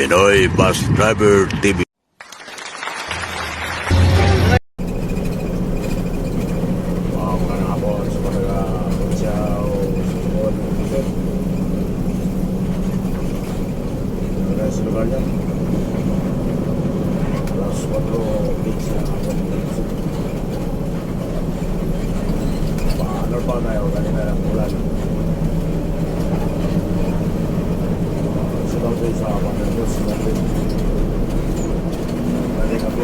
Pinoy Bus Driver TV. Magandang hapon sa mga Punsyaw, Sumon, Luzon. Magandang sa lugar niya. Alas 4:15 na hapon. Normal na yun, kanina lang ulan. Sa daw sa mga Diyos natin. Nandiyan ka po.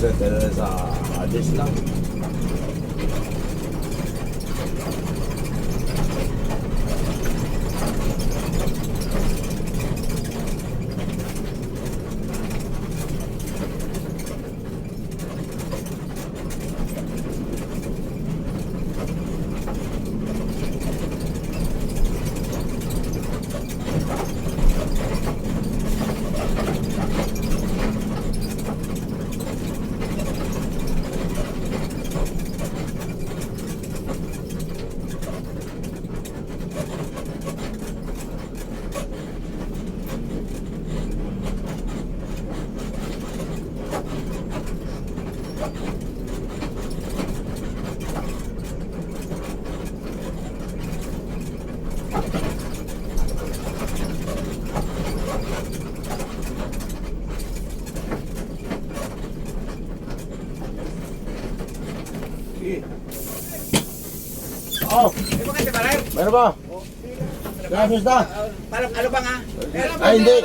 Set sa address lang. Oh, May maganda ba rin? meron ba? Gracias na. Parang ano ba nga? Ay, hindi.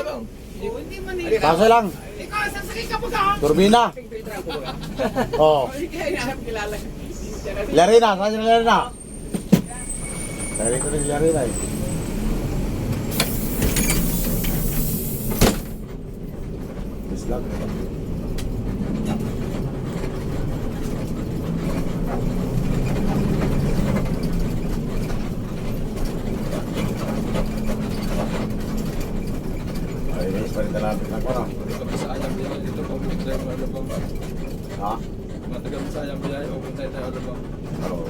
Hindi man eh. Kaso lang, Ikaw, sasakay ka po ka? turbina. Oo. Hindi kaya hinahanap kilala. Larina, saan si Larina? Narito rin si Larina eh. Miss lang. Ay, miss pa rin talapit ako na. Sayang biyahe dito kung tayo malabang. Ha? Matagal sayang biyahe o kung tayo malabang. Oo.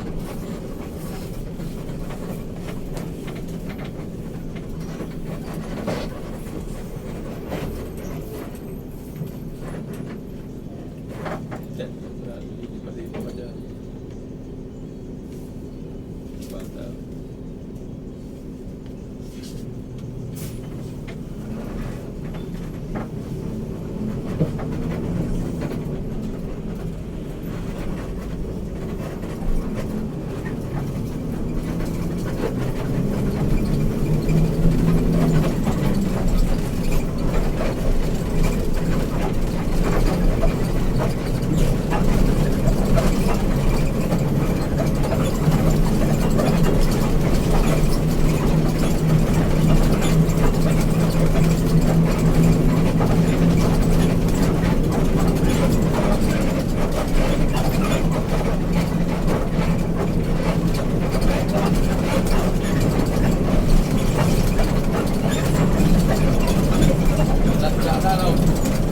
Hindi pa dito pa dyan. Bata. Tanda raw.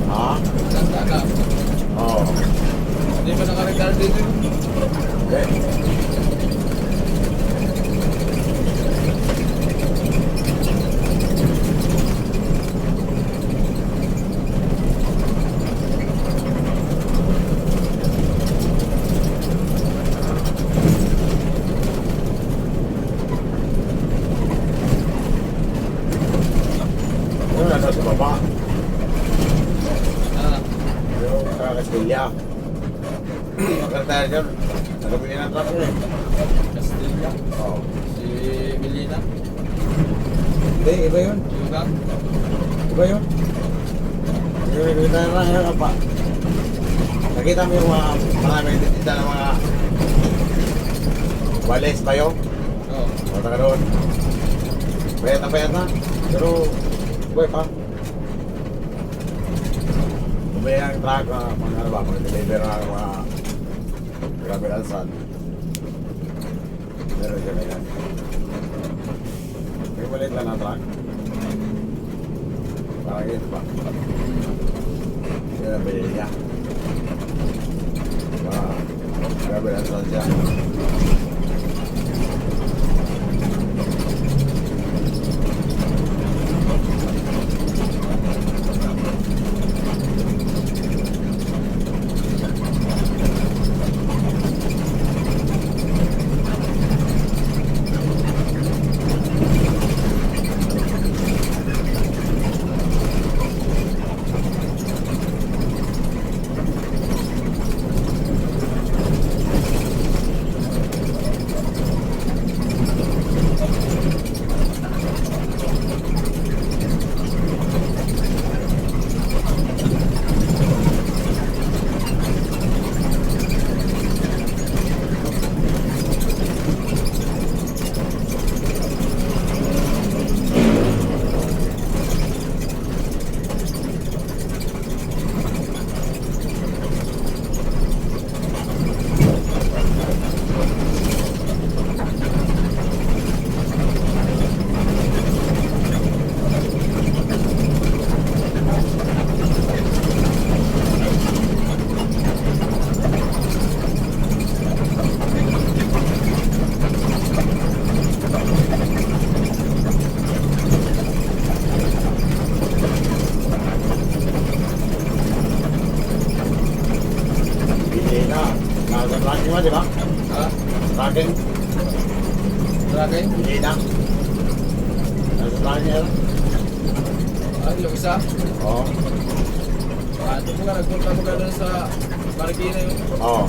Ha? Tanda ka. Oo. Hindi pa nakarecord dito. Okay. Ano na sa baba? Ah, Yung sa Castilla. Magkano tayo dyan? Nagabili ng truck yun eh. Castilla. Oo. Si Melina. Hindi, iba yun. Yugang. Iba yun. Yung nakita na lang yun pa. Nakita mo yung mga maraming titita ng mga wales pa yun. Oo. Punta ka doon. Payat na. Pero, buhay pa. Bumili ng truck, mga ano ba, mag-deliver ng mga grabe alsan. Meron siya ganyan. May maliit lang na truck. Parang ito pa. Yun ang binili niya. Grabe alsan siya. Sa tracking mo, di ba? Ha? Tracking. Tracking? Hindi na. Sa tracking yan. Ah, yung isa? Oo. Ah, ito po ka, nagpunta ko ka doon sa Marikina yun. Oo.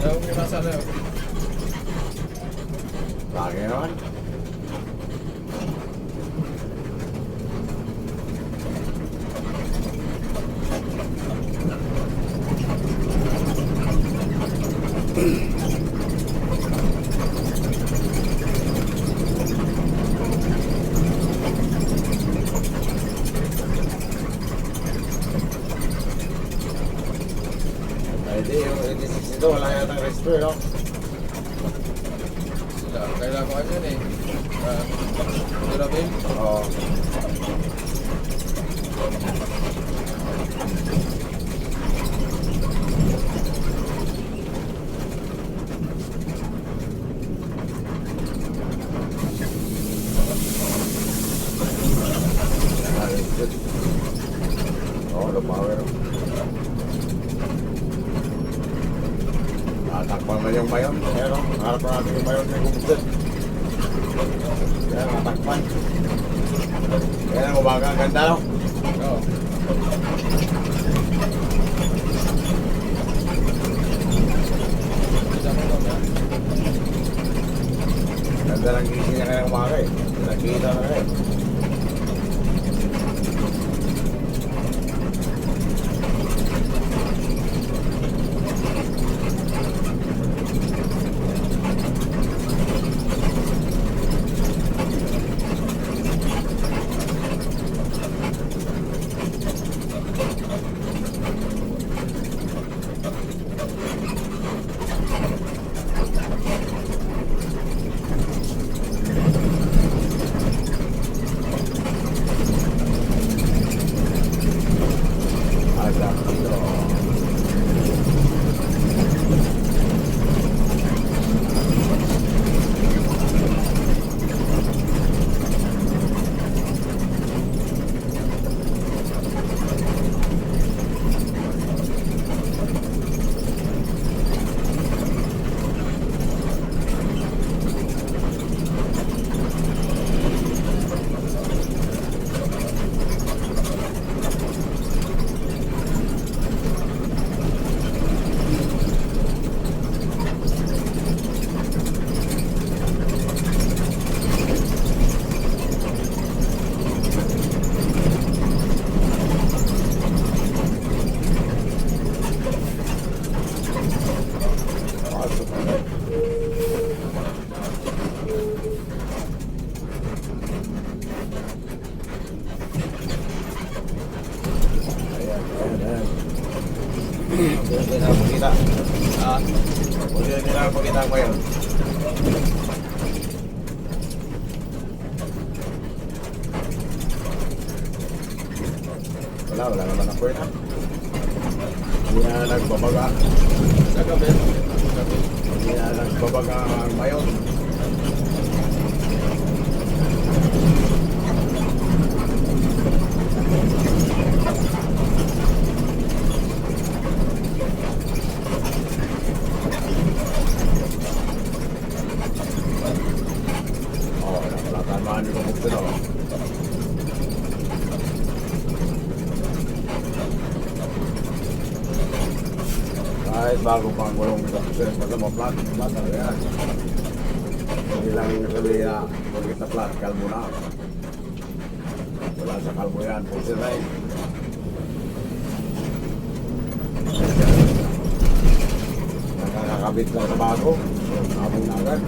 Ewan ko nasa na yun. Tracking naman. Ay, di, yung 86 ito, wala yatang resto, no? Sila, kailangan ko ano yun eh. Ah, Durabin. Oo. Oo, the power. Tatakpan man yung mayon. Pero, harap na natin yung mayon na gumugdad. Kaya natakpan. Kaya ang umaga, ang ganda, no? Oo. Isa mo ba ba? Ganda lang gising niya kaya umaga eh. Nakikita na rin. Agak dito. Pasok na. Ayan, ayan, ayan. Hindi na makita. Ah, Hindi na makita ang mayon. Wala naman ako yun. Hindi na nagbabaga. sa gabi. Gabi. Hindi na nagbabaga ang mayon. Oo, nakatamaan yung kumukto na. Kahit bago pa ang gulong nito, basta ma-flat talaga yan. Hindi lang sabihin na, kung kita flat, kalbo na. Wala sa kalbo yan, pulse ride. Nakakabit lang sa bago, abong na agad.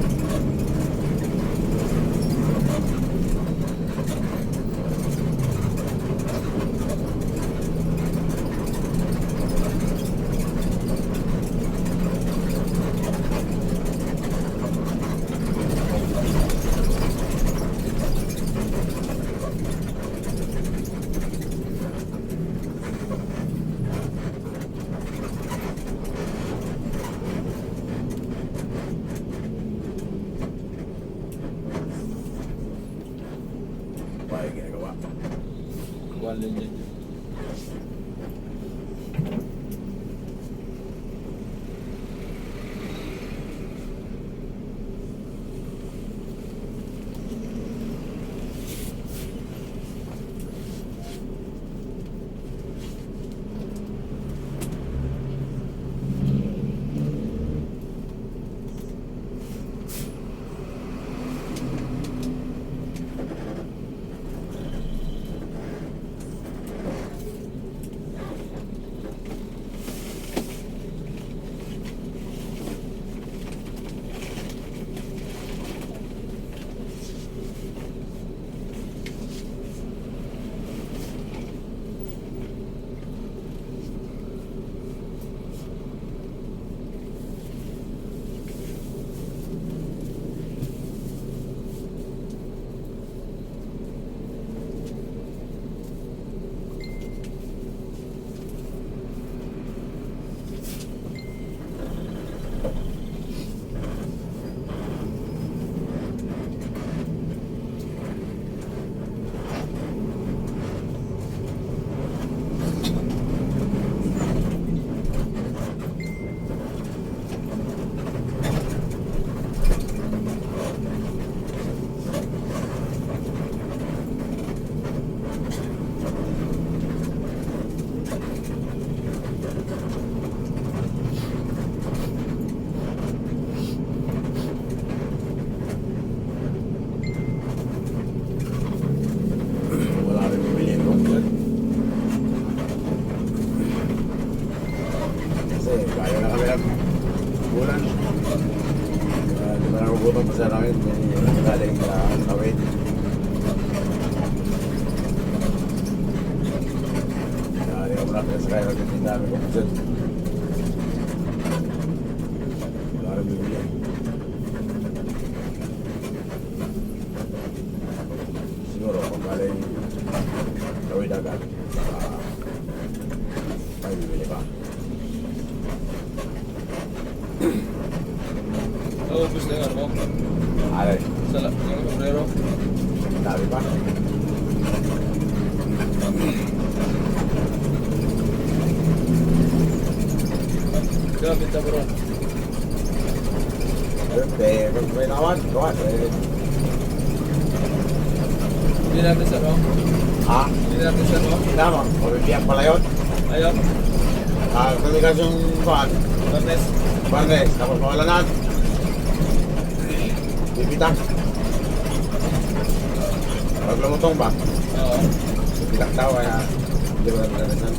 Baik ginagawa. Kuwan din yun. Itong basa namin, galing Tawid. Galing ako natin sa kayo ng dami ko basa. Para bibili. Siguro kung galing Tawid agad, may bibili pa. Ubus na yung ano mo. Alay, Yung sombrero. dami pa. Kaya pinta bro. May nawan, kawan. Hindi natin sa no? Ha? Hindi natin sa no? Tama, mabibiyak pala yun. Ayaw. Tumigas yung kawan, Barnes. Barnes, tapos mawalanan. Bibitak. Pag lumutong ba? Oo. Bibitak daw, kaya hindi mo nagdadasan.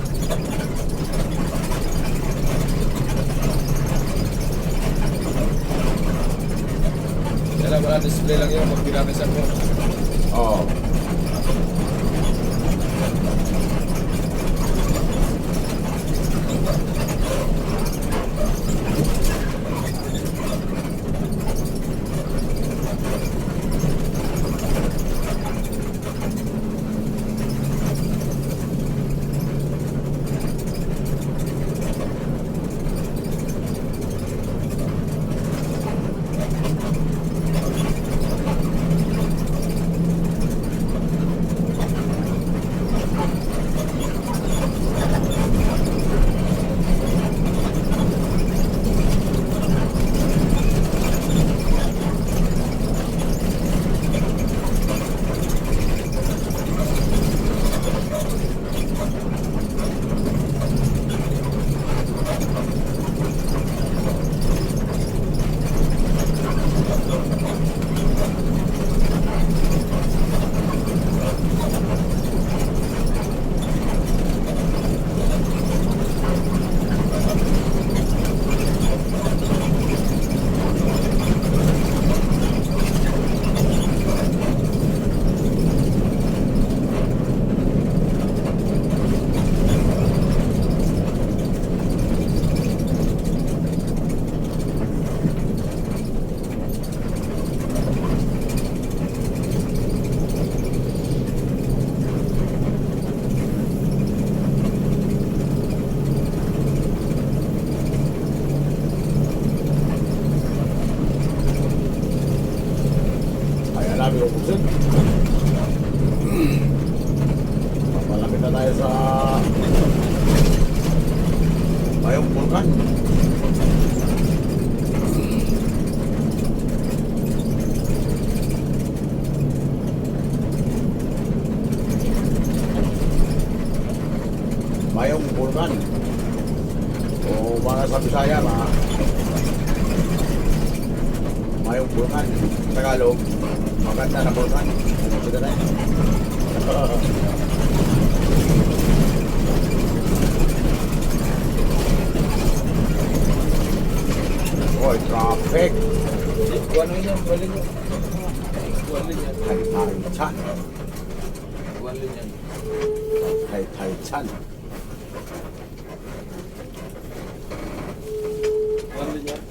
Kaya lang wala display lang yun pag pinamisan mo. Oo. Sabi ko buksin. Papalapit na tayo sa Bayong Vulcan. Bayong Vulcan. O mga sa Bisaya, Bayong Vulcan. Tagalog. Maganda na Vulcan. Sige na. Oy, traffic. Buwan yan, buwan yan. Buwan yan. Tay-tay-chan. Buwan yan. Tay-tay-chan. Buwan yan.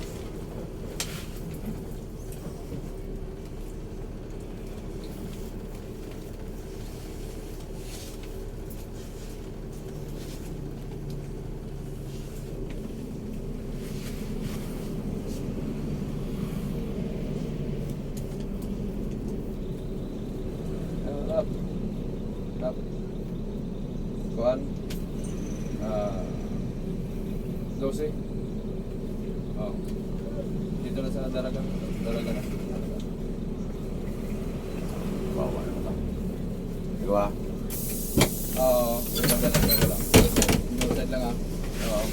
Tap. Kuan. 12. Oh. Dito na sa Daraga. Daraga na. Bawa na ba? Diba? Oo. Daraga lang. No side lang ah. Oo.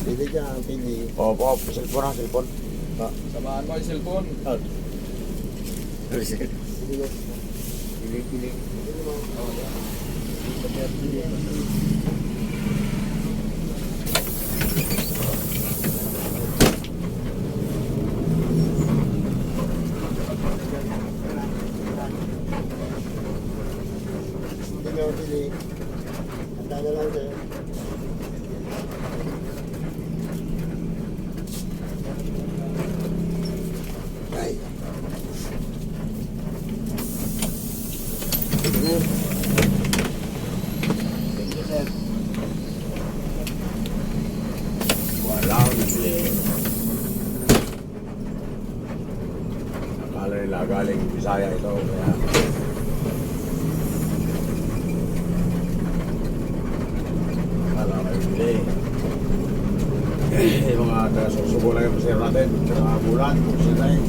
Pili dyan, pili. Opo, cellphone na, cellphone. Samahan mo yung cellphone. Pili, pili. Oo. Bisaya ito. Kaya wala kayo bili. Yung mga susubo lang yung sir natin. Sa mga bulan, kung sila eh.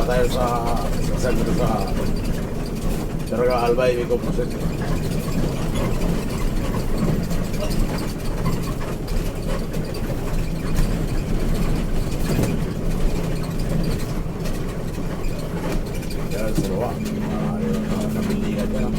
Tayo sa sentro sa Daraga Albay, may composite. Yan sa bawah. Yung kapiligan ka lang.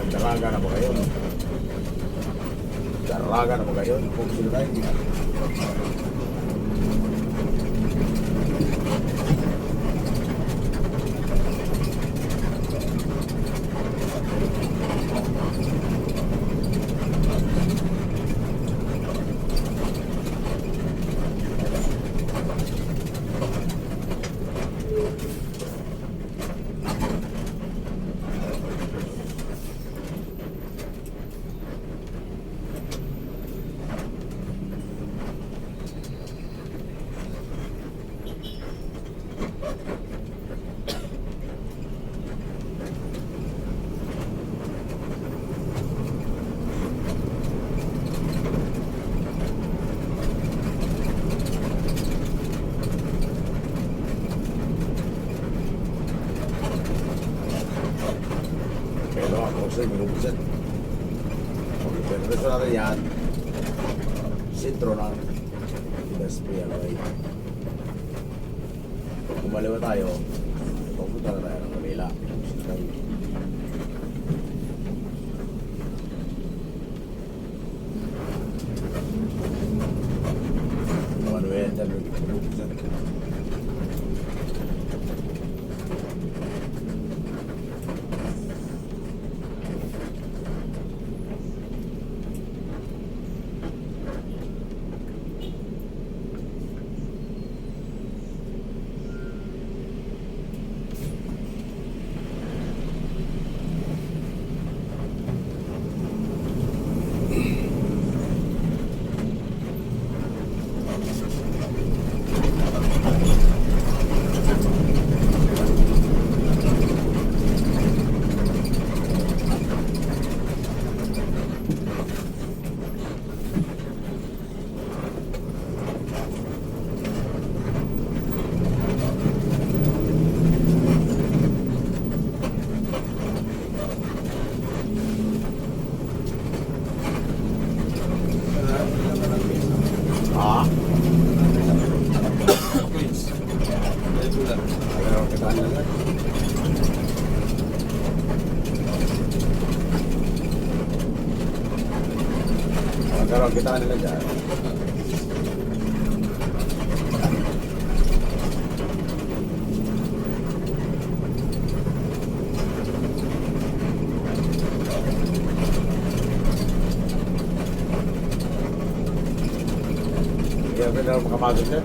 Daraga na ba kayo? Daraga na ba kayo? Kung sila tayo, hindi na. Kasi minubusan. Okay, pero gusto natin yan. Sintro na. Best PLY. Pag kumaliwa tayo, pupunta na tayo ng Manila. Ano yan dyan? Minubusan. Ah? Queens. May bulan. Ayaw kita nila. Magkaroon kita nila dyan. Hindi ako na makapasok dyan.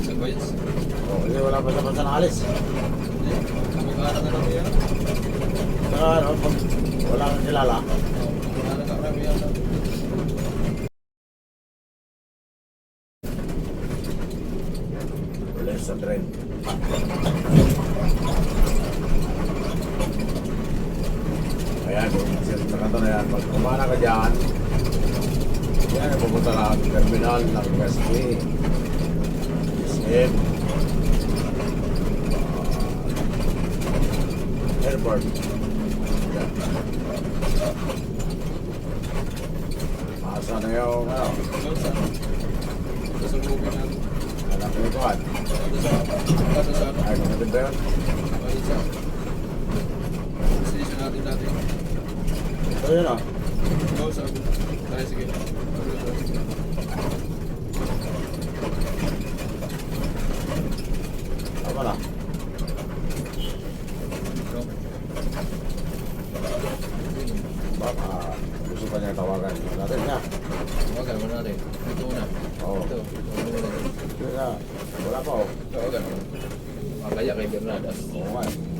Sa Queens. Oh, kasi wala pa sa bansa na alis. Hindi. Kamag-anak na lang yan. Saka ano, pag wala kang kilala. Kamag-anak ka kami yan. Wala sa trend. Ayan, sa kanto na yan. Pag kumana ka dyan, yan, pupunta na ang terminal ng Westway. SM. Airport. Yan. Asa na yung, ano, Ikaw sa susubukin natin. anak ko ito, at Dito sa ano? ay, kumatid ba yun? Dito sa station natin dati. Ito yun, ah. Ikaw sa tayo sige. Tama na. Baka gusto pa niya tawagan natin na. Tawagan mo natin. Ito muna. Oo. Ito. Ito muna. Wala pa, oh. Tawagan mo. Kaya kay Bernadas. Oo nga, eh.